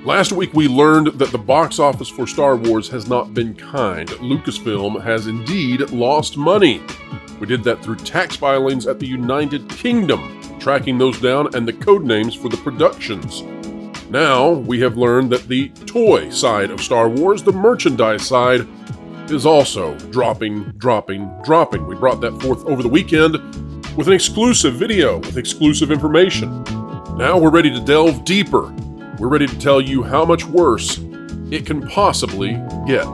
Last week we learned that the box office for Star Wars has not been kind. Lucasfilm has indeed lost money. We did that through tax filings at the United Kingdom, tracking those down and the code names for the productions. Now we have learned that the toy side of Star Wars, the merchandise side, is also dropping. We brought that forth over the weekend with an exclusive video with exclusive information. Now we're ready to delve deeper. We're ready to tell you how much worse it can possibly get.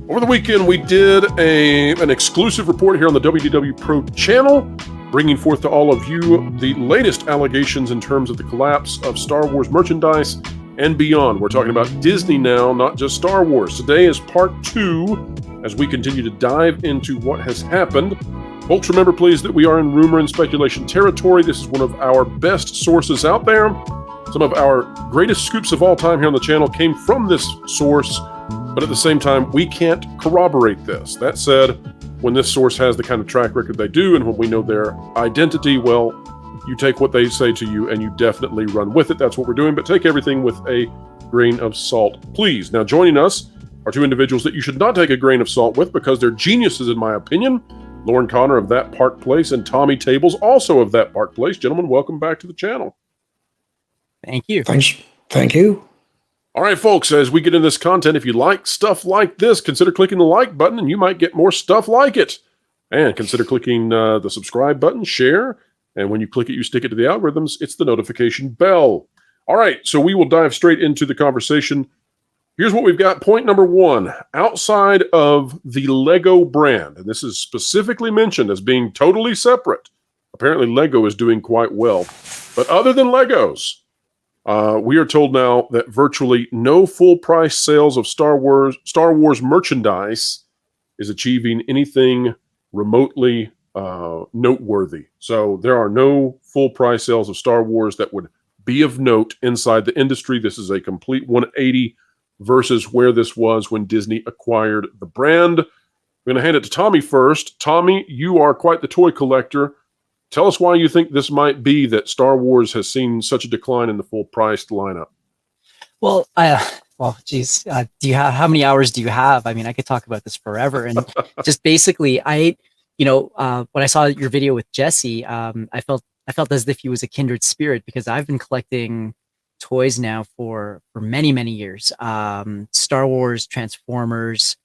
Over the weekend, we did an exclusive report here on the WDW Pro channel, bringing forth to all of you the latest allegations in terms of the collapse of Star Wars merchandise and beyond. We're talking about Disney now, not just Star Wars. Today is part 2 as we continue to dive into what has happened. Folks, remember please that we are in rumor and speculation territory. This is one of our best sources out there. Some of our greatest scoops of all time here on the channel came from this source, but at the same time, we can't corroborate this. That said, when this source has the kind of track record they do, and when we know their identity, well, you take what they say to you and you definitely run with it. That's what we're doing, but take everything with a grain of salt, please. Now, joining us are two individuals that you should not take a grain of salt with because they're geniuses, in my opinion. Lauren Connor of That Park Place and Tommy Tables, also of That Park Place. Gentlemen, welcome back to the channel. Thank you. Thanks. Thank you. All right, folks, as we get into this content, if you like stuff like this, consider clicking the like button and you might get more stuff like it. And consider clicking the subscribe button, share, and when you click it, you stick it to the algorithms. It's the notification bell. All right, so we will dive straight into the conversation. Here's what we've got. Point number 1, outside of the Lego brand, and this is specifically mentioned as being totally separate. Apparently, Lego is doing quite well. But other than Legos, we are told now that virtually no full-price sales of Star Wars merchandise is achieving anything remotely noteworthy. So there are no full-price sales of Star Wars that would be of note inside the industry. This is a complete 180 versus where this was when Disney acquired the brand. I'm going to hand it to Tommy first. Tommy, you are quite the toy collector. Tell us why you think this might be that Star Wars has seen such a decline in the full-priced lineup. Well, geez, how many hours do you have? I mean, I could talk about this forever. And just basically, when I saw your video with Jesse, I felt as if he was a kindred spirit because I've been collecting toys now for many, many years. Star Wars, Transformers,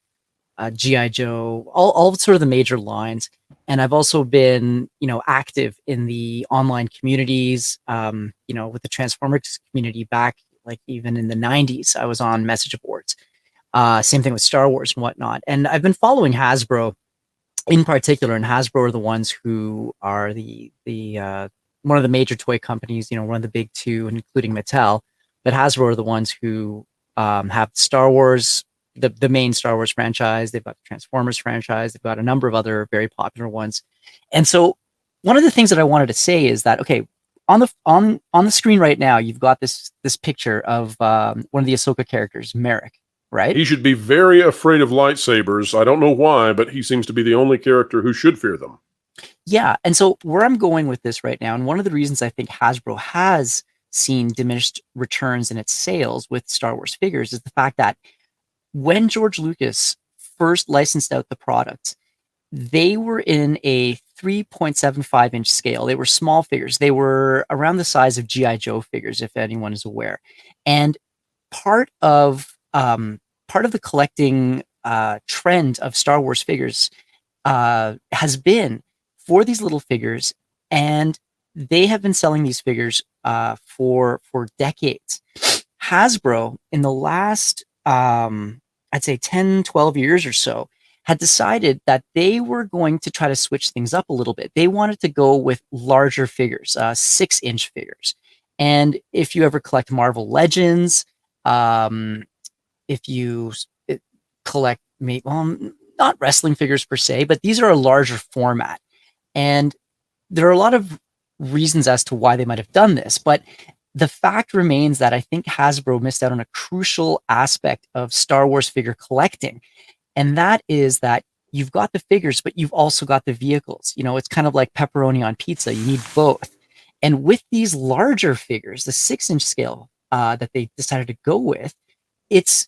G.I. Joe, all sort of the major lines. And I've also been, active in the online communities, with the Transformers community back, like even in the 90s, I was on message boards. Same thing with Star Wars and whatnot. And I've been following Hasbro in particular, and Hasbro are the ones who are the one of the major toy companies, one of the big two, including Mattel. But Hasbro are the ones who have Star Wars, the main Star Wars franchise. They've got the Transformers franchise. They've got a number of other very popular ones. And so one of the things that I wanted to say is that, okay, on the screen right now, you've got this picture of one of the Ahsoka characters, Merrick, right? He should be very afraid of lightsabers. I don't know why, but he seems to be the only character who should fear them. Yeah. And so where I'm going with this right now, and one of the reasons I think Hasbro has seen diminished returns in its sales with Star Wars figures is the fact that when George Lucas first licensed out the products, they were in a 3.75-inch scale. They were small figures. They were around the size of G.I. Joe figures, if anyone is aware. And part of the collecting trend of Star Wars figures has been for these little figures, and they have been selling these figures for decades. Hasbro, in the last, I'd say 10, 12 years or so, had decided that they were going to try to switch things up a little bit. They wanted to go with larger figures, 6-inch figures. And if you ever collect Marvel Legends, if you collect, not wrestling figures per se, but these are a larger format. And there are a lot of reasons as to why they might have done this, but the fact remains that I think Hasbro missed out on a crucial aspect of Star Wars figure collecting. And that is that you've got the figures, but you've also got the vehicles. You know, it's kind of like pepperoni on pizza. You need both. And with these larger figures, the 6-inch scale that they decided to go with, it's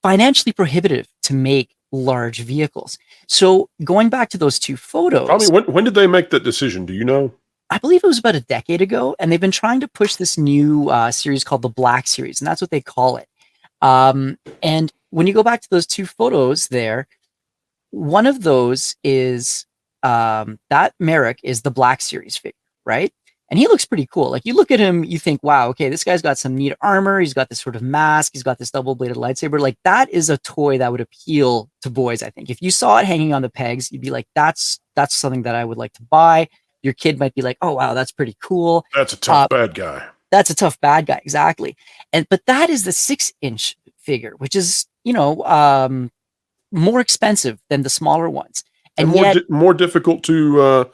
financially prohibitive to make large vehicles. So going back to those two Tommy, photos, when did they make that decision? Do you know? I believe it was about a decade ago, and they've been trying to push this new series called the Black Series, and that's what they call it. And when you go back to those two photos there, one of those is that Merrick is the Black Series figure, right? And he looks pretty cool. Like you look at him, you think, wow, okay, this guy's got some neat armor. He's got this sort of mask. He's got this double-bladed lightsaber. Like that is a toy that would appeal to boys, I think. If you saw it hanging on the pegs, you'd be like, that's something that I would like to buy. Your kid might be like, oh, wow, that's pretty cool. That's a tough bad guy. That's a tough bad guy, exactly. But that is the 6-inch figure, which is, more expensive than the smaller ones. And more difficult to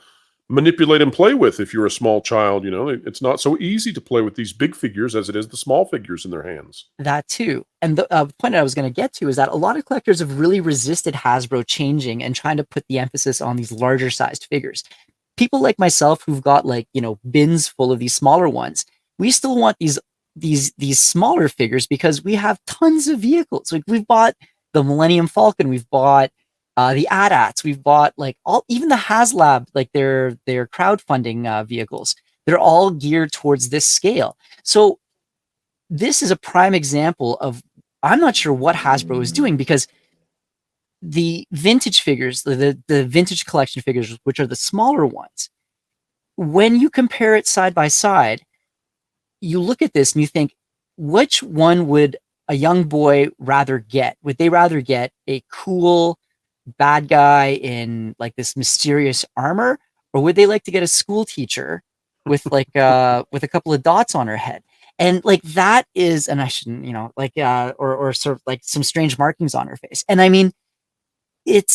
manipulate and play with if you're a small child. You know, it's not so easy to play with these big figures as it is the small figures in their hands. That too. And the point I was going to get to is that a lot of collectors have really resisted Hasbro changing and trying to put the emphasis on these larger sized figures. People like myself who've got bins full of these smaller ones, we still want these smaller figures because we have tons of vehicles. Like we've bought the Millennium Falcon, we've bought the AT-ATs, we've bought even the HasLab, like their crowdfunding vehicles. They're all geared towards this scale. So this is a prime example of, I'm not sure what Hasbro is doing, because the vintage figures, the vintage collection figures, which are the smaller ones, when you compare it side by side, you look at this and you think, which one would a young boy rather get? Would they rather get a cool bad guy in like this mysterious armor, or would they like to get a school teacher with with a couple of dots on her head? And like that is, and I shouldn't, or sort of like some strange markings on her face. And I mean, it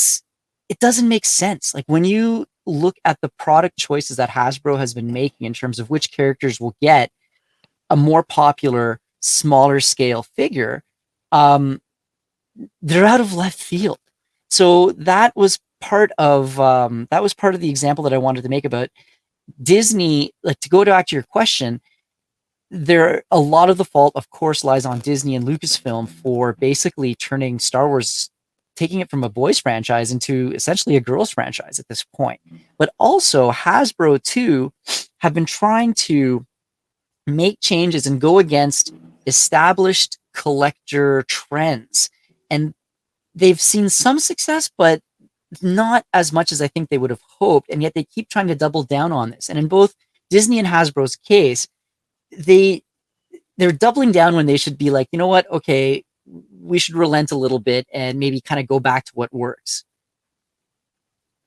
doesn't make sense. Like when you look at the product choices that Hasbro has been making in terms of which characters will get a more popular, smaller scale figure, they're out of left field. So that was part of the example that I wanted to make about Disney. Like, to go back to your question, a lot of the fault, of course, lies on Disney and Lucasfilm for basically turning Star Wars, taking it from a boys franchise into essentially a girls franchise at this point. But also Hasbro too have been trying to make changes and go against established collector trends. And they've seen some success, but not as much as I think they would have hoped. And yet they keep trying to double down on this. And in both Disney and Hasbro's case, they're doubling down when they should be like, you know what? Okay, we should relent a little bit and maybe kind of go back to what works.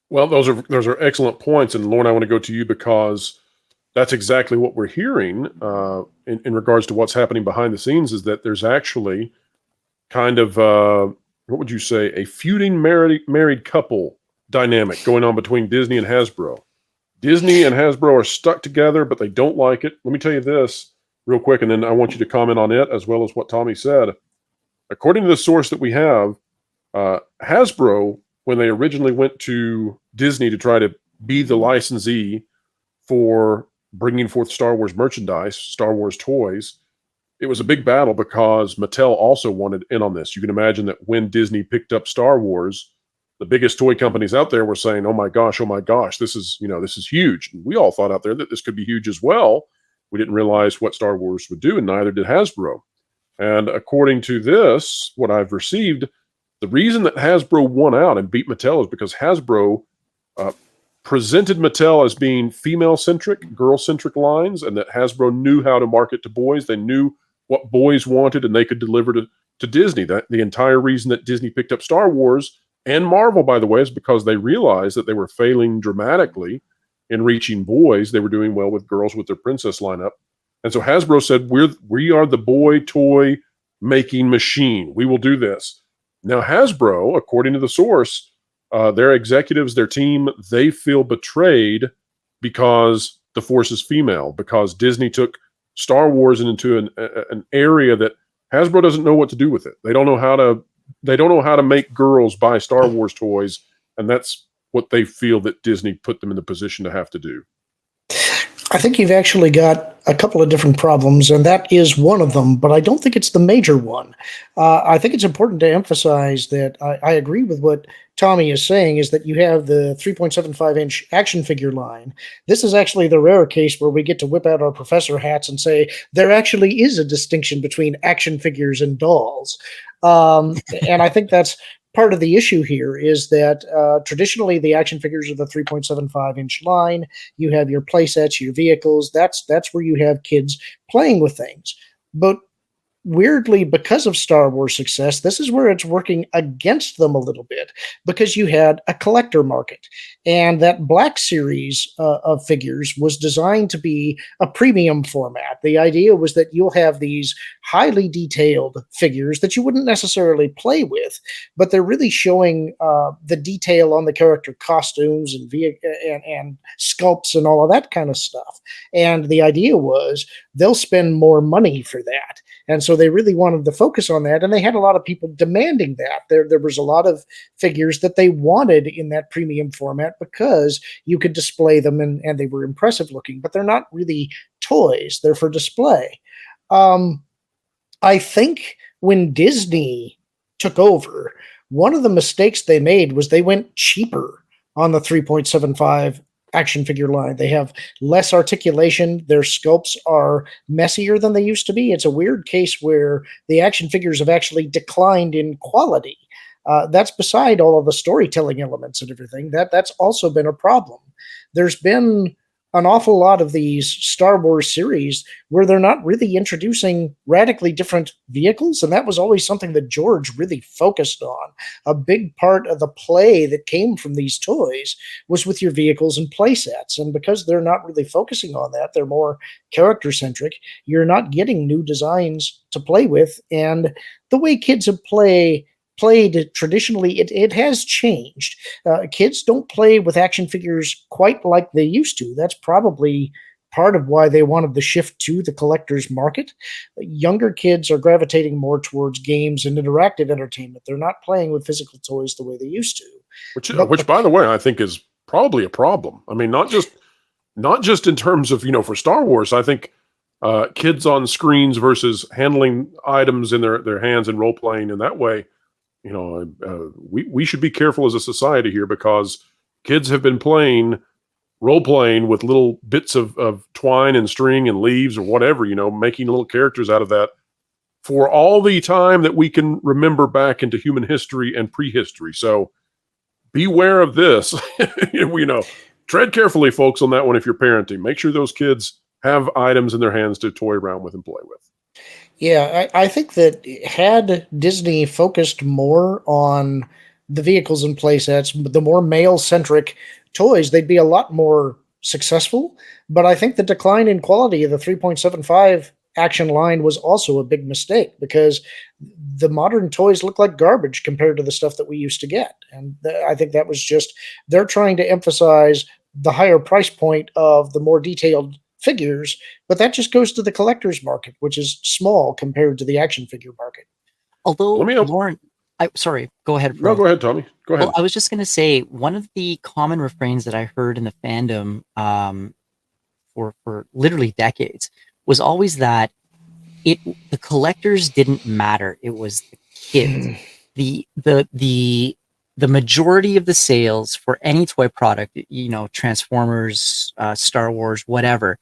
Well, those are excellent points. And Lauren, I want to go to you because that's exactly what we're hearing in regards to what's happening behind the scenes, is that there's actually kind of, what would you say, a feuding married couple dynamic going on between Disney and Hasbro. Disney and Hasbro are stuck together, but they don't like it. Let me tell you this real quick, and then I want you to comment on it as well as what Tommy said. According to the source that we have, Hasbro, when they originally went to Disney to try to be the licensee for bringing forth Star Wars merchandise, Star Wars toys, it was a big battle because Mattel also wanted in on this. You can imagine that when Disney picked up Star Wars, the biggest toy companies out there were saying, oh my gosh, this is huge. And we all thought out there that this could be huge as well. We didn't realize what Star Wars would do, and neither did Hasbro. And according to this, what I've received, the reason that Hasbro won out and beat Mattel is because Hasbro presented Mattel as being female-centric, girl-centric lines, and that Hasbro knew how to market to boys. They knew what boys wanted, and they could deliver to Disney. That the entire reason that Disney picked up Star Wars and Marvel, by the way, is because they realized that they were failing dramatically in reaching boys. They were doing well with girls with their princess lineup. And so Hasbro said, we are the boy toy making machine. We will do this. Now, Hasbro, according to the source, their executives, their team, they feel betrayed because the force is female, because Disney took Star Wars into an area that Hasbro doesn't know what to do with it. They don't know how to make girls buy Star Wars toys and that's what they feel that Disney put them in the position to have to do. I think you've actually got a couple of different problems, and that is one of them, but I don't think it's the major one. I think it's important to emphasize that I agree with what Tommy is saying, is that you have the 3.75-inch action figure line. This is actually the rare case where we get to whip out our professor hats and say there actually is a distinction between action figures and dolls. And I think that's part of the issue here, is that traditionally the action figures are the 3.75-inch line. You have your play sets, your vehicles. That's where you have kids playing with things. But weirdly, because of Star Wars success, this is where it's working against them a little bit, because you had a collector market, and that Black Series of figures was designed to be a premium format. The idea was that you'll have these highly detailed figures that you wouldn't necessarily play with, but they're really showing the detail on the character costumes and sculpts and all of that kind of stuff. And the idea was they'll spend more money for that. And so they really wanted to focus on that, and they had a lot of people demanding that. There was a lot of figures that they wanted in that premium format because you could display them and they were impressive looking, but they're not really toys. They're for display. I think when Disney took over, one of the mistakes they made was they went cheaper on the 3.75 action figure line. They have less articulation. Their sculpts are messier than they used to be. It's a weird case where the action figures have actually declined in quality. That's beside all of the storytelling elements and everything. That's also been a problem. There's been an awful lot of these Star Wars series where they're not really introducing radically different vehicles, and that was always something that George really focused on. A big part of the play that came from these toys was with your vehicles and play sets, and because they're not really focusing on that, they're more character-centric, you're not getting new designs to play with, and the way kids have played traditionally, it has changed. Kids don't play with action figures quite like they used to. That's probably part of why they wanted the shift to the collector's market. Younger kids are gravitating more towards games and interactive entertainment. They're not playing with physical toys the way they used to. Which, by the way, I think is probably a problem. I mean, not just in terms of, for Star Wars. I think kids on screens versus handling items in their hands and role playing in that way. We should be careful as a society here, because kids have been role playing with little bits of twine and string and leaves or whatever, making little characters out of that for all the time that we can remember back into human history and prehistory. So beware of this. Tread carefully, folks, on that one. If you're parenting, make sure those kids have items in their hands to toy around with and play with. Yeah, I think that had Disney focused more on the vehicles and playsets, the more male-centric toys, they'd be a lot more successful. But I think the decline in quality of the 3.75 action line was also a big mistake, because the modern toys look like garbage compared to the stuff that we used to get. And I think that was just, they're trying to emphasize the higher price point of the more detailed figures, but that just goes to the collector's market, which is small compared to the action figure market. Although, Lauren, sorry, go ahead. No, go ahead, Tommy. Go ahead. Well, I was just going to say, one of the common refrains that I heard in the fandom for literally decades was always that the collectors didn't matter. It was the kids. The majority of the sales for any toy product, Transformers, Star Wars, whatever,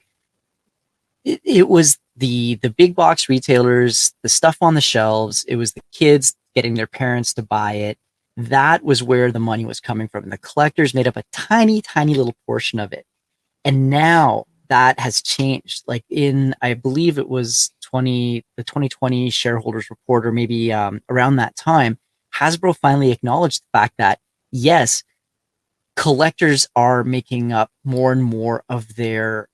it was the big box retailers, the stuff on the shelves. It was the kids getting their parents to buy it. That was where the money was coming from. And the collectors made up a tiny, tiny little portion of it. And now that has changed. Like I believe it was the 2020 shareholders report, or maybe around that time, Hasbro finally acknowledged the fact that, yes, collectors are making up more and more of their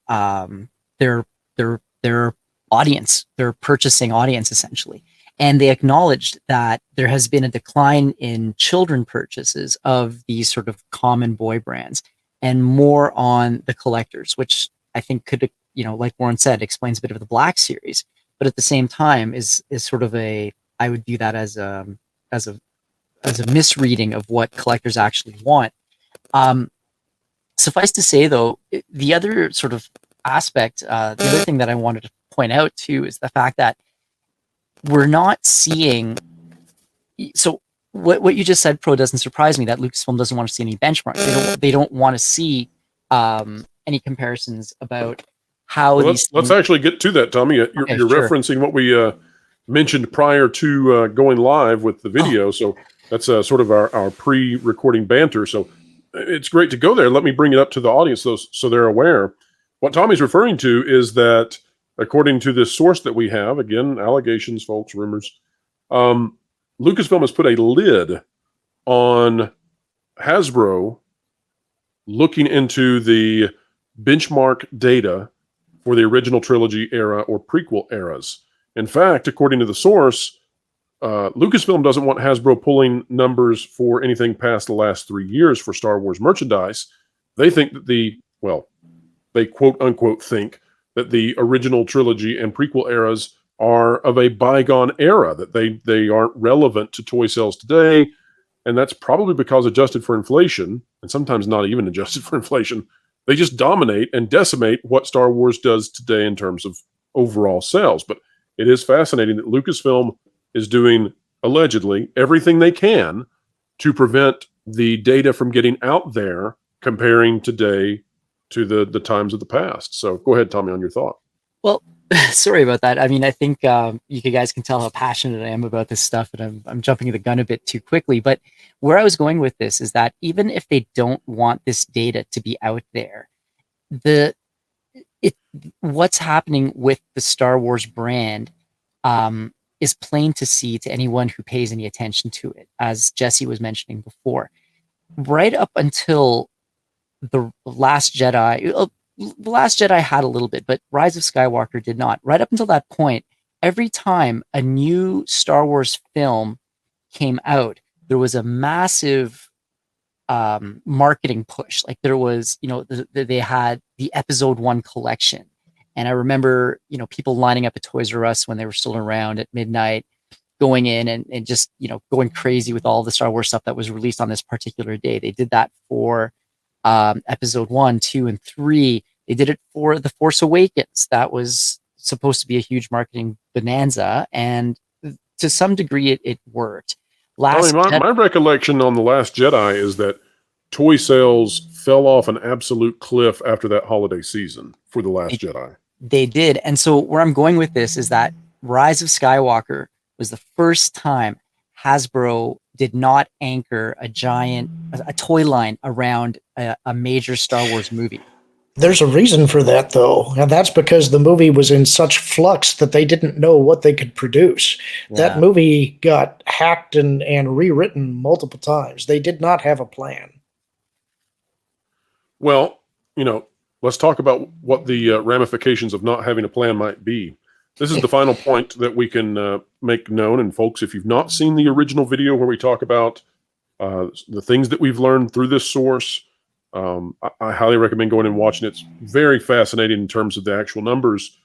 audience, their purchasing audience, essentially. And they acknowledged that there has been a decline in children purchases of these sort of common boy brands, and more on the collectors, which I think could, like Warren said, explains a bit of the Black Series, but at the same time is sort of I would view that as a as a misreading of what collectors actually want. Suffice to say, though, the other sort of aspect, the other thing that I wanted to point out too, is the fact that we're not seeing. So what you just said, Pro, doesn't surprise me. That Lucasfilm doesn't want to see any benchmarks. They don't want to see any comparisons about how Well, these. let's actually get to that, Tommy. You're Sure. referencing what we mentioned prior to going live with the video. So that's sort of our pre-recording banter. So it's great to go there. Let me bring it up to the audience so they're aware. What Tommy's referring to is that, according to this source that we have, again, allegations, folks, rumors, Lucasfilm has put a lid on Hasbro looking into the benchmark data for the original trilogy era or prequel eras. In fact, according to the source, Lucasfilm doesn't want Hasbro pulling numbers for anything past the last 3 years for Star Wars merchandise. They think that they quote unquote think that the original trilogy and prequel eras are of a bygone era, that they aren't relevant to toy sales today. And that's probably because, adjusted for inflation, and sometimes not even adjusted for inflation, they just dominate and decimate what Star Wars does today in terms of overall sales. But it is fascinating that Lucasfilm is doing, allegedly, everything they can to prevent the data from getting out there, comparing today to the times of the past. So go ahead, Tommy, on your thought. Well, sorry about that. I mean, I think you guys can tell how passionate I am about this stuff, and I'm jumping the gun a bit too quickly. But where I was going with this is that even if they don't want this data to be out there, what's happening with the Star Wars brand is plain to see to anyone who pays any attention to it, as Jesse was mentioning before. Right up until the Last Jedi. The Last Jedi had a little bit, but Rise of Skywalker did not. Right up until that point, every time a new Star Wars film came out, there was a massive marketing push. Like there was, they had the Episode 1 collection. And I remember, people lining up at Toys R Us when they were still around at midnight, going in and just, going crazy with all the Star Wars stuff that was released on this particular day. They did that for Episode 1, 2, and 3. They did it for The Force Awakens. That was supposed to be a huge marketing bonanza, and to some degree it worked. My recollection on The Last Jedi is that toy sales fell off an absolute cliff after that holiday season for The Last Jedi. They did. And so where I'm going with this is that Rise of Skywalker was the first time Hasbro did not anchor a toy line around a major Star Wars movie. There's a reason for that, though, and that's because the movie was in such flux that they didn't know what they could produce. Yeah. That movie got hacked and rewritten multiple times. They did not have a plan. Well, let's talk about what the ramifications of not having a plan might be. This is the final point that we can make known. And folks, if you've not seen the original video where we talk about the things that we've learned through this source, I highly recommend going and watching it. It's very fascinating in terms of the actual numbers.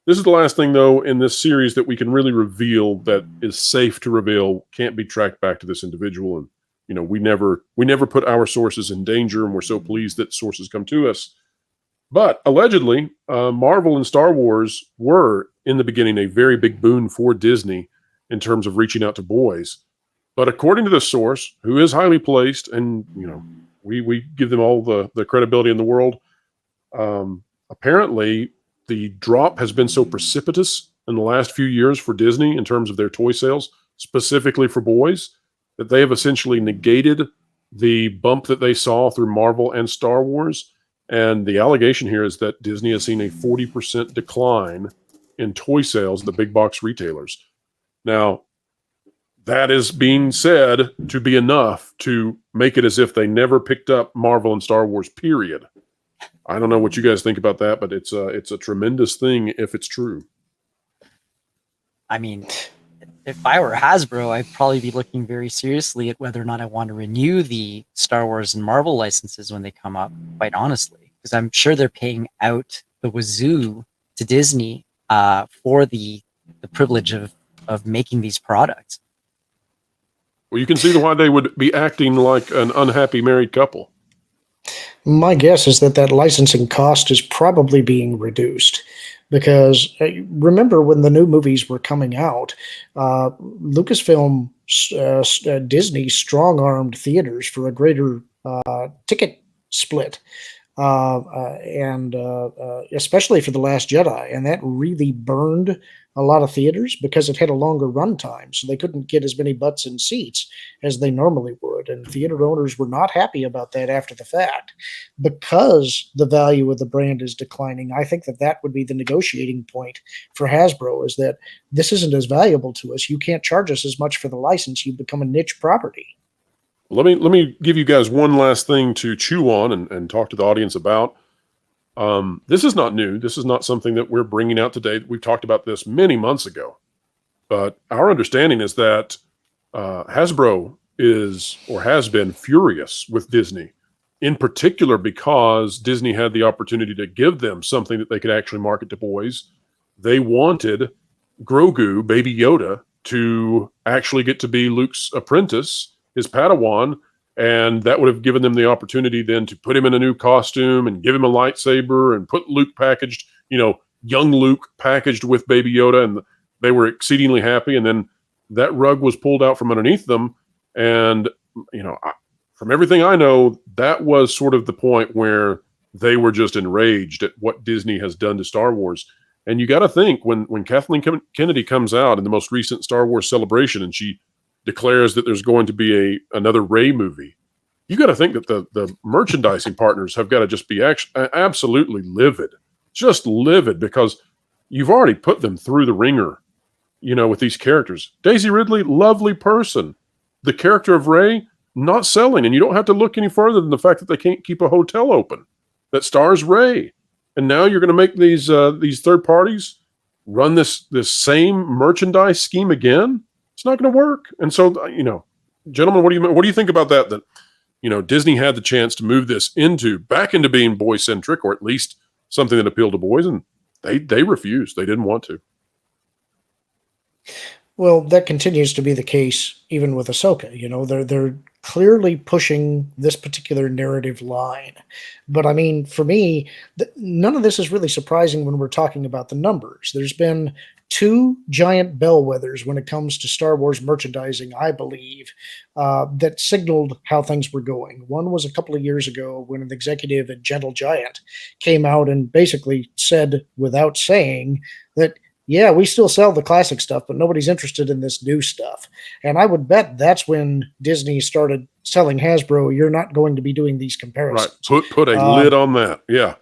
This is the last thing, though, in this series that we can really reveal that is safe to reveal, can't be tracked back to this individual. And, we never put our sources in danger, and we're so pleased that sources come to us. But allegedly, Marvel and Star Wars were, in the beginning, a very big boon for Disney in terms of reaching out to boys. But according to this source, who is highly placed, and, we give them all the credibility in the world, apparently the drop has been so precipitous in the last few years for Disney in terms of their toy sales, specifically for boys, that they have essentially negated the bump that they saw through Marvel and Star Wars. And the allegation here is that Disney has seen a 40% decline in toy sales at the big box retailers. Now, that is being said to be enough to make it as if they never picked up Marvel and Star Wars, period. I don't know what you guys think about that, but it's a tremendous thing if it's true. I mean, if I were Hasbro, I'd probably be looking very seriously at whether or not I want to renew the Star Wars and Marvel licenses when they come up, quite honestly, because I'm sure they're paying out the wazoo to Disney for the privilege of making these products. Well, you can see why they would be acting like an unhappy married couple. My guess is that licensing cost is probably being reduced because remember when the new movies were coming out, Lucasfilm, Disney strong-armed theaters for a greater ticket split, and especially for The Last Jedi, and that really burned a lot of theaters because it had a longer runtime, so they couldn't get as many butts in seats as they normally would, and theater owners were not happy about that after the fact. Because the value of the brand is declining, I think that would be the negotiating point for Hasbro, is that this isn't as valuable to us. You can't charge us as much for the license. You become a niche property. Let me give you guys one last thing to chew on and talk to the audience about. This is not new. This is not something that we're bringing out today. We've talked about this many months ago. But our understanding is that Hasbro is or has been furious with Disney, in particular because Disney had the opportunity to give them something that they could actually market to boys. They wanted Grogu, Baby Yoda, to actually get to be Luke's apprentice, his Padawan, and that would have given them the opportunity then to put him in a new costume and give him a lightsaber and put Luke packaged, young Luke packaged with Baby Yoda, and they were exceedingly happy. And then that rug was pulled out from underneath them. And, from everything I know, that was sort of the point where they were just enraged at what Disney has done to Star Wars. And you got to think, when Kathleen Kennedy comes out in the most recent Star Wars Celebration and she declares that there's going to be another Rey movie, you got to think that the merchandising partners have got to just be absolutely livid, just livid, because you've already put them through the ringer, with these characters. Daisy Ridley, lovely person. The character of Rey, not selling, and you don't have to look any further than the fact that they can't keep a hotel open that stars Rey. And now you're going to make these third parties run this same merchandise scheme again. It's not going to work. And so, gentlemen, what do you think about that? That, Disney had the chance to move this back into being boy centric, or at least something that appealed to boys, and they refused. They didn't want to. Well, that continues to be the case even with Ahsoka. They're clearly pushing this particular narrative line. But I mean, for me, none of this is really surprising when we're talking about the numbers. There's been two giant bellwethers when it comes to Star Wars merchandising, I believe, that signaled how things were going. One was a couple of years ago when an executive at Gentle Giant came out and basically said, without saying, that yeah, we still sell the classic stuff, but nobody's interested in this new stuff. And I would bet that's when Disney started selling Hasbro, you're not going to be doing these comparisons. Right. Put a lid on that. Yeah.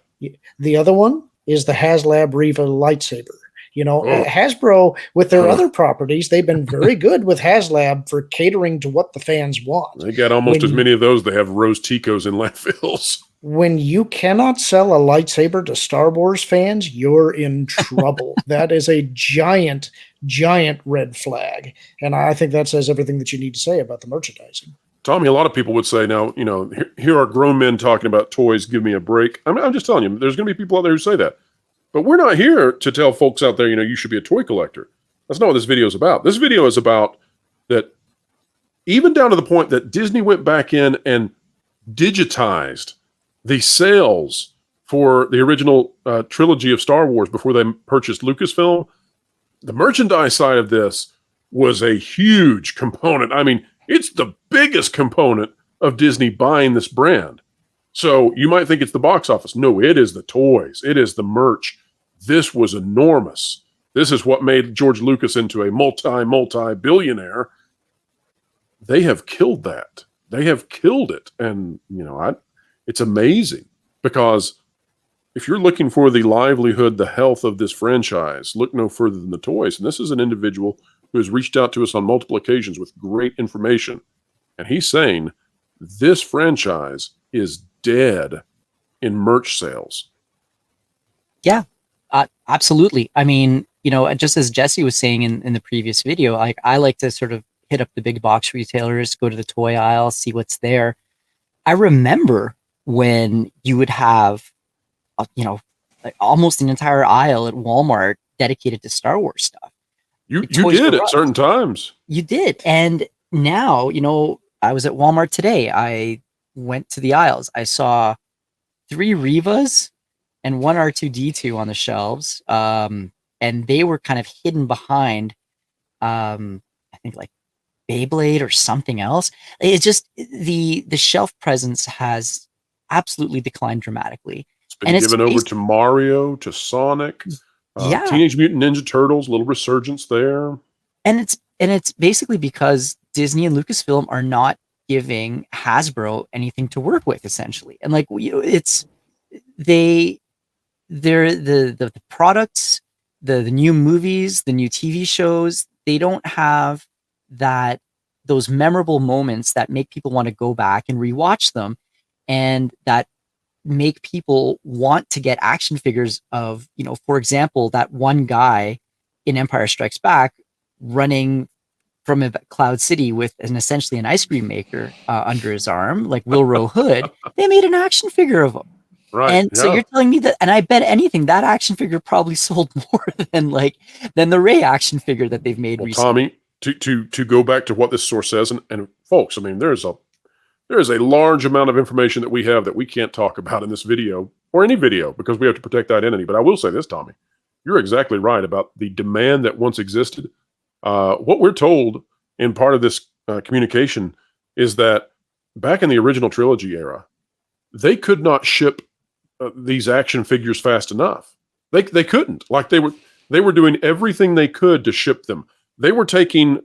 The other one is the HasLab Riva lightsaber. Hasbro, with their other properties, they've been very good with HasLab for catering to what the fans want. They got almost as many of those. They have Rose Ticos in landfills. When you cannot sell a lightsaber to Star Wars fans, you're in trouble. That is a giant, giant red flag. And I think that says everything that you need to say about the merchandising. Tommy, a lot of people would say now, here are grown men talking about toys. Give me a break. I'm just telling you, there's going to be people out there who say that. But we're not here to tell folks out there, you should be a toy collector. That's not what this video is about. This video is about that, even down to the point that Disney went back in and digitized the sales for the original trilogy of Star Wars before they purchased Lucasfilm. The merchandise side of this was a huge component. I mean, it's the biggest component of Disney buying this brand. So you might think it's the box office. No, it is the toys. It is the merch. This was enormous. This is what made George Lucas into a multi-billionaire. They have killed that. They have killed it. And, it's amazing, because if you're looking for the livelihood, the health of this franchise, look no further than the toys. And this is an individual who has reached out to us on multiple occasions with great information. And he's saying this franchise is dead in merch sales. Yeah, absolutely. I mean, just as Jesse was saying in the previous video, I like to sort of hit up the big box retailers, go to the toy aisle, see what's there. I remember when you would have, almost an entire aisle at Walmart dedicated to Star Wars stuff. You did at certain times. You did. And now, I was at Walmart today. I went to the aisles. I saw 3 Rivas and 1 R2D2 on the shelves. And they were kind of hidden behind, I think like Beyblade or something else. It's just the shelf presence has absolutely declined dramatically. It's been And it's given over to Mario, to Sonic, yeah, Teenage Mutant Ninja Turtles, little resurgence there. and it's basically because Disney and Lucasfilm are not giving Hasbro anything to work with, essentially. And like it's they're the products, the new movies, the new TV shows, they don't have those memorable moments that make people want to go back and rewatch them, and that make people want to get action figures of, for example, that one guy in Empire Strikes Back running from a Cloud City with essentially an ice cream maker under his arm, like Wilro Hood. They made an action figure of him. Right. And so you're telling me that, and I bet anything that action figure probably sold more than the Ray action figure that they've made recently. Tommy, to go back to what this source says, and folks, I mean, there is a large amount of information that we have that we can't talk about in this video or any video because we have to protect identity. But I will say this, Tommy, you're exactly right about the demand that once existed. What we're told in part of this communication is that back in the original trilogy era, they could not ship these action figures fast enough. They couldn't. Like they were doing everything they could to ship them. They were taking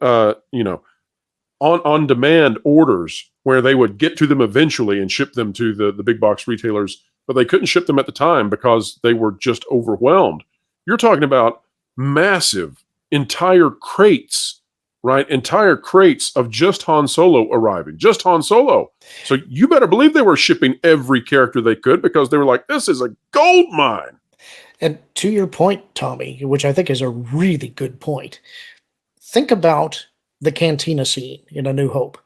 on demand orders where they would get to them eventually and ship them to the big box retailers, but they couldn't ship them at the time because they were just overwhelmed. You're talking about massive entire crates, right? Entire crates of just Han Solo arriving, just Han Solo. So you better believe they were shipping every character they could because they were like, this is a gold mine. And to your point, Tommy, which I think is a really good point, think about the cantina scene in A New Hope.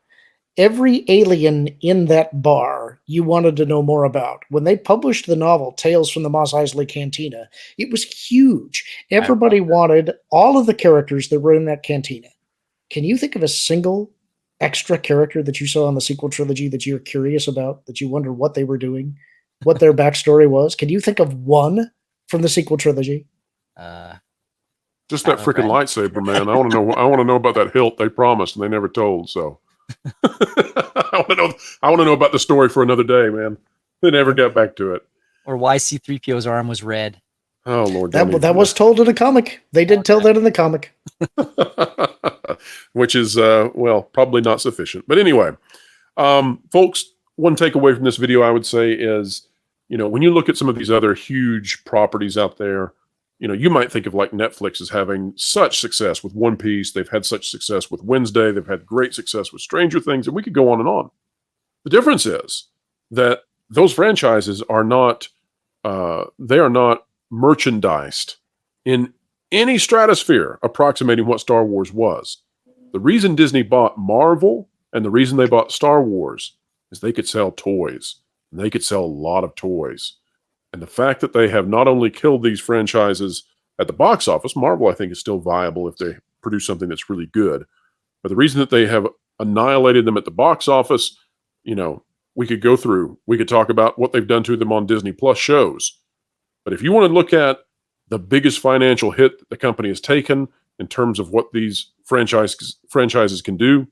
Every alien in that bar you wanted to know more about. When they published the novel Tales from the Mos Eisley Cantina, it was huge. Everybody wanted all of the characters that were in that cantina. Can you think of a single extra character that you saw in the sequel trilogy that you're curious about, that you wonder what they were doing, what their backstory was? Can you think of one from the sequel trilogy? Just that freaking lightsaber, man. I want to know about that hilt they promised and they never told. So I want to know about the story for another day, man. They never got back to it. Or why C-3PO's arm was red. Oh Lord, that was told in the comic. They did tell that in the comic, which is probably not sufficient. But anyway, folks, one takeaway from this video I would say is, when you look at some of these other huge properties out there, you might think of like Netflix as having such success with One Piece. They've had such success with Wednesday. They've had great success with Stranger Things, and we could go on and on. The difference is that those franchises are not merchandised in any stratosphere approximating what Star Wars was. The reason Disney bought Marvel and the reason they bought Star Wars is they could sell toys, and they could sell a lot of toys. And the fact that they have not only killed these franchises at the box office, Marvel, I think, is still viable if they produce something that's really good. But the reason that they have annihilated them at the box office, we could talk about what they've done to them on Disney Plus shows. But if you want to look at the biggest financial hit that the company has taken in terms of what these franchises can do,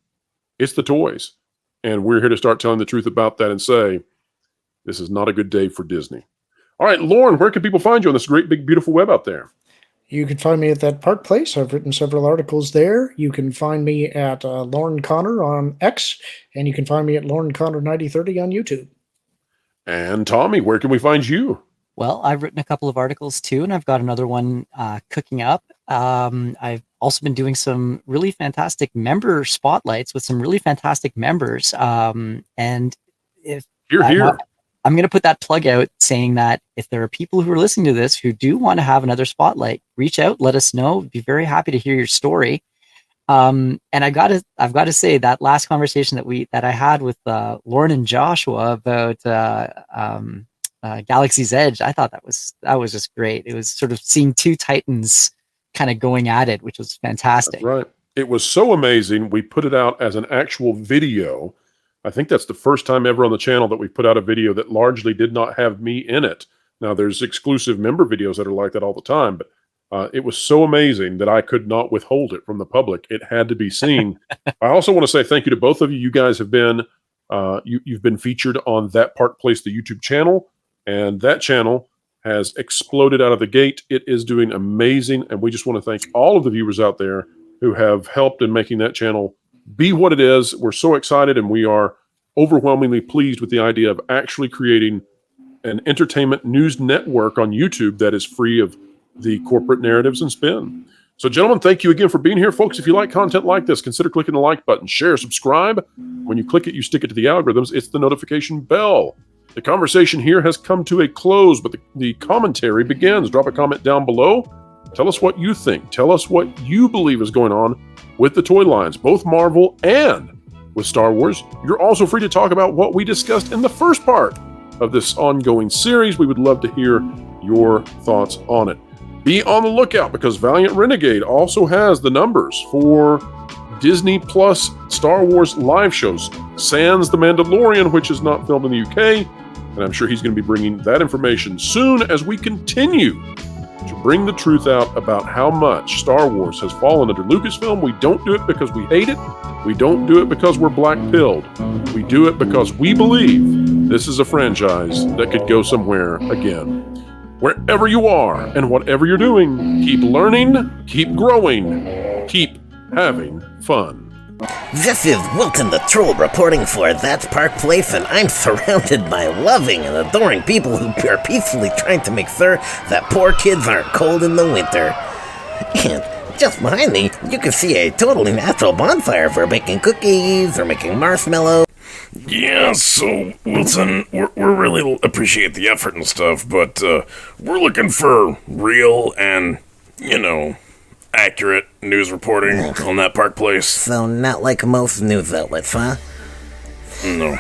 it's the toys. And we're here to start telling the truth about that and say, this is not a good day for Disney. All right, Lauren, where can people find you on this great, big, beautiful web out there? You can find me at that Park Place. I've written several articles there. You can find me at Lauren Connor on X, and you can find me at Lauren Connor 9030 on YouTube. And Tommy, where can we find you? Well, I've written a couple of articles too, and I've got another one cooking up. I've also been doing some really fantastic member spotlights with some really fantastic members. And if here. I'm going to put that plug out saying that if there are people who are listening to this who do want to have another spotlight, reach out, let us know. We'd be very happy to hear your story. And I've got to say that last conversation that I had with Lauren and Joshua about Galaxy's Edge, I thought that was just great. It was sort of seeing two titans kind of going at it, which was fantastic. That's right. it was so amazing. We put it out as an actual video. I think that's the first time ever on the channel that we put out a video that largely did not have me in it. Now, there's exclusive member videos that are like that all the time, but it was so amazing that I could not withhold it from the public. It had to be seen. I also want to say thank you to both of you. You guys have been you've been featured on That Park Place, the YouTube channel, and that channel has exploded out of the gate. It is doing amazing, and we just want to thank all of the viewers out there who have helped in making that channel be what it is. We're so excited, and we are overwhelmingly pleased with the idea of actually creating an entertainment news network on YouTube that is free of the corporate narratives and spin. So, gentlemen, thank you again for being here. Folks, if you like content like this, consider clicking the like button, share, subscribe. When you click it, you stick it to the algorithms. It's the notification bell. The conversation here has come to a close, but the commentary begins. Drop a comment down below. Tell us what you think. Tell us what you believe is going on with the toy lines, both Marvel and with Star Wars. You're also free to talk about what we discussed in the first part of this ongoing series. We would love to hear your thoughts on it. Be on the lookout because Valiant Renegade also has the numbers for Disney Plus Star Wars live shows, sans The Mandalorian, which is not filmed in the UK, and I'm sure he's going to be bringing that information soon as we continue to bring the truth out about how much Star Wars has fallen under Lucasfilm. We don't do it because we hate it. We don't do it because we're black-pilled. We do it because we believe this is a franchise that could go somewhere again. Wherever you are and whatever you're doing, keep learning, keep growing, keep having fun. This is Wilton the Troll reporting for That's Park Place, and I'm surrounded by loving and adoring people who are peacefully trying to make sure that poor kids aren't cold in the winter. And just behind me, you can see a totally natural bonfire for baking cookies or making marshmallows. Yeah, so, Wilson, we really appreciate the effort and stuff, but we're looking for real and, accurate news reporting on That Park Place. So not like most news outlets, huh? No.